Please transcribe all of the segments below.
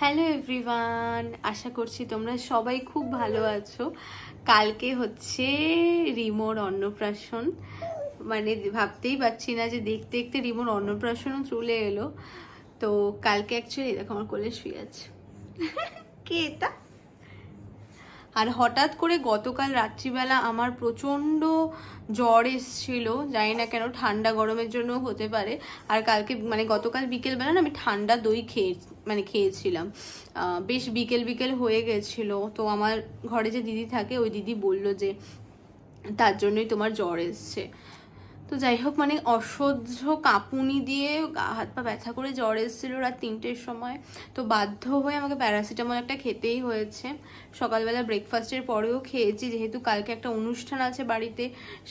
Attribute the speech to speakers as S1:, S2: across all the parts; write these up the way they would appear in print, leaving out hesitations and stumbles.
S1: Hello everyone, আশা করছি তোমরা সবাই খুব ভালো আছো। কালকে হচ্ছে রিমোর অন্নপ্রাশন, মানে ভাবতেই পারছি না যে দেখতে দেখতে রিমোর অন্নপ্রাশনও চলে এলো। তো কালকে অ্যাকচুয়ালি দেখো আমার কোলে শুয়ে আছে কে এটা। আর হঠাৎ করে গতকাল রাত্রিবেলা আমার প্রচণ্ড জ্বর এসেছিল, জানি না কেন, ঠান্ডা গরমের জন্য হতে পারে। আর কালকে মানে গতকাল বিকেলবেলা না আমি ঠান্ডা দই খেয়েছিলাম, বেশ বিকেল বিকেল হয়ে গেছিলো। তো আমার ঘরে যে দিদি থাকে ওই দিদি বললো যে তার জন্যই তোমার জ্বর এসছে। তো যাই হোক, মানে অসহ্য কাঁপুনি দিয়ে গা হাত পা ব্যথা করে জ্বর এসেছিলো রাত 3টের সময়। তো বাধ্য হয়ে আমাকে প্যারাসিটামল একটা খেতেই হয়েছে। সকালবেলা ব্রেকফাস্টের পরেও খেয়েছি, যেহেতু কালকে একটা অনুষ্ঠান আছে বাড়িতে,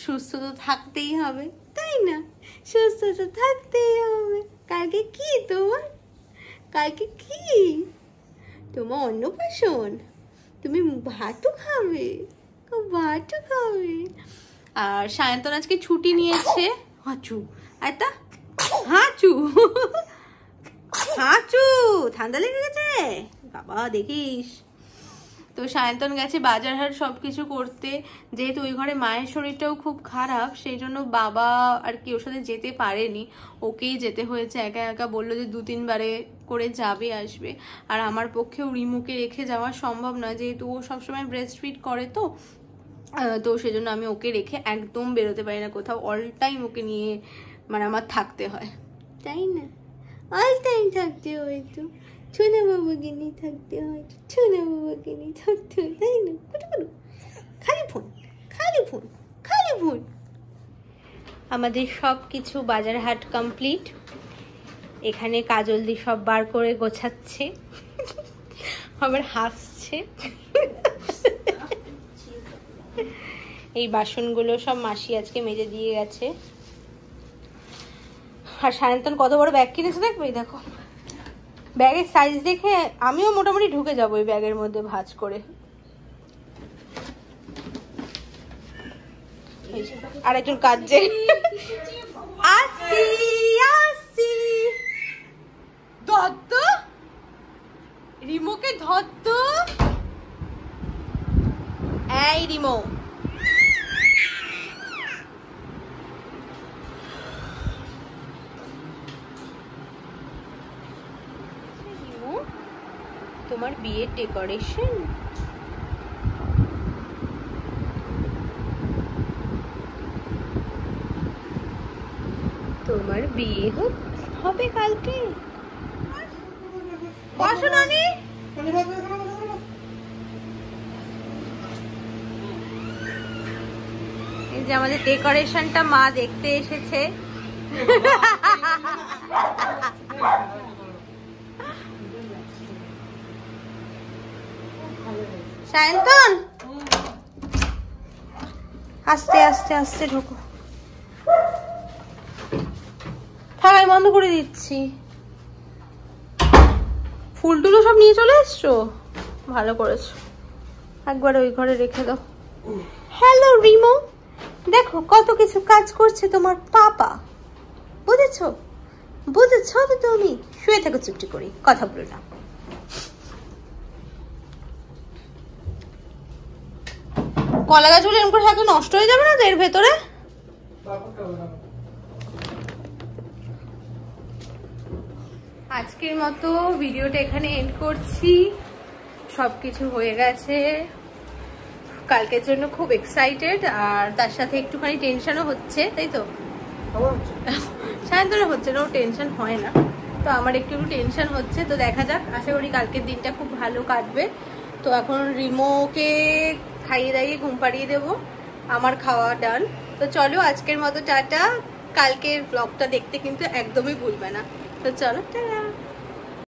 S1: সুস্থ তো থাকতেই হবে, তাই না? সুস্থ তো থাকতেই হবে। কালকে কি তোমার? কালকে কি তোমার? অন্নপ্রাশন। তুমি ভাতও খাবে, ভাতও খাবে। আর সায়ন্তন আজকে ছুটি নিয়েছে। হাঁচু আয়তা, হাঁচু হাঁচু, ঠান্ডা লেগে গেছে বাবা, দেখিস। তো সায়ন্তন গেছে বাজারহাট সবকিছু করতে, যেহেতু ওই ঘরে মায়ের শরীরটাও খুব খারাপ, সেই জন্য বাবা আর কি ওর সাথে যেতে পারেনি, ওকেই যেতে হয়েছে। একা একা বললো যে 2-3 বারে করে যাবে আসবে। আর আমার পক্ষেও রিমুকে রেখে যাওয়া সম্ভব না, যেহেতু ও সবসময় ব্রেস্ট ফিড করে। তো সেজন্য আমি ওকে রেখে একদম বেরোতে পারি না কোথাও, অল টাইম ওকে নিয়ে মানে আমার থাকতে হয়, তাই না? অল টাইম থাকতে হয়, তো ছোনা বাবাকে নিয়ে থাকতে হয়, ছোনা বাবাকে নিয়ে থাকতে হয়, তাই না? খালি ফোন, খালি ফোন, খালি ফোন। আমাদের সব কিছু বাজার হাট কমপ্লিট। এখানে কাজল দি সব বার করে গোছাচ্ছে, আবার হাসছে। এই বাসনগুলো সব মাসি আজকে মেজে দিয়ে গেছে। আর সায়ন্তন কত বড় ব্যাগ কিনেছে দেখবে, দেখো ব্যাগের সাইজ দেখে আমিও মোটামুটি ঢুকে যাবো এই ব্যাগের মধ্যে ভাঁজ করে। আরেকজন কাজে আসি আসি, দত্ত রিমোকে ধত্ত, এই রিমো তোমার বিয়ের ডেকোরেশন। তোমার বিয়ে হবে কালকে। বসো নানি। এই যে আমাদের ডেকোরেশনটা মা দেখতে এসেছে। সায়ন্তন আস্তে আস্তে আস্তে ঢোকো, থাকাই বন্ধ করে দিচ্ছি। ফুল টুলো সব নিয়ে চলে এসছো, ভালো করেছো। একবার ওই ঘরে রেখে দাও। হ্যালো রিমো, দেখো কত কিছু কাজ করছে তোমার পাপা, বুঝেছো? বুঝেছো তো তুমি? শুয়ে থাকো চুপটি করে, কথা বলো না। কলা গাছগুলো এরকম করে থাকলে নষ্ট হয়ে যাবে না তো এর ভেতরে? আজকের মতো ভিডিওটা এখানে এন্ড করছি। সবকিছু হয়ে গেছে, কালকের জন্য খুব এক্সাইটেড, আর তার সাথে একটুখানি টেনশনও হচ্ছে, তাই তো? সায়ন্তনও হচ্ছে না, ও টেনশন হয় না, তো আমার একটু টেনশন হচ্ছে। তো দেখা যাক, আশা করি কালকের দিনটা খুব ভালো কাটবে। তো এখন রিমোকে খাইয়ে দাইয়ে ঘুম পাড়িয়ে দেবো, আমার খাওয়া ডান। তো চলো আজকের মতো টাটা, কালকের ব্লগটা দেখতে কিন্তু একদমই ভুলবে না। তো চলো টাটা।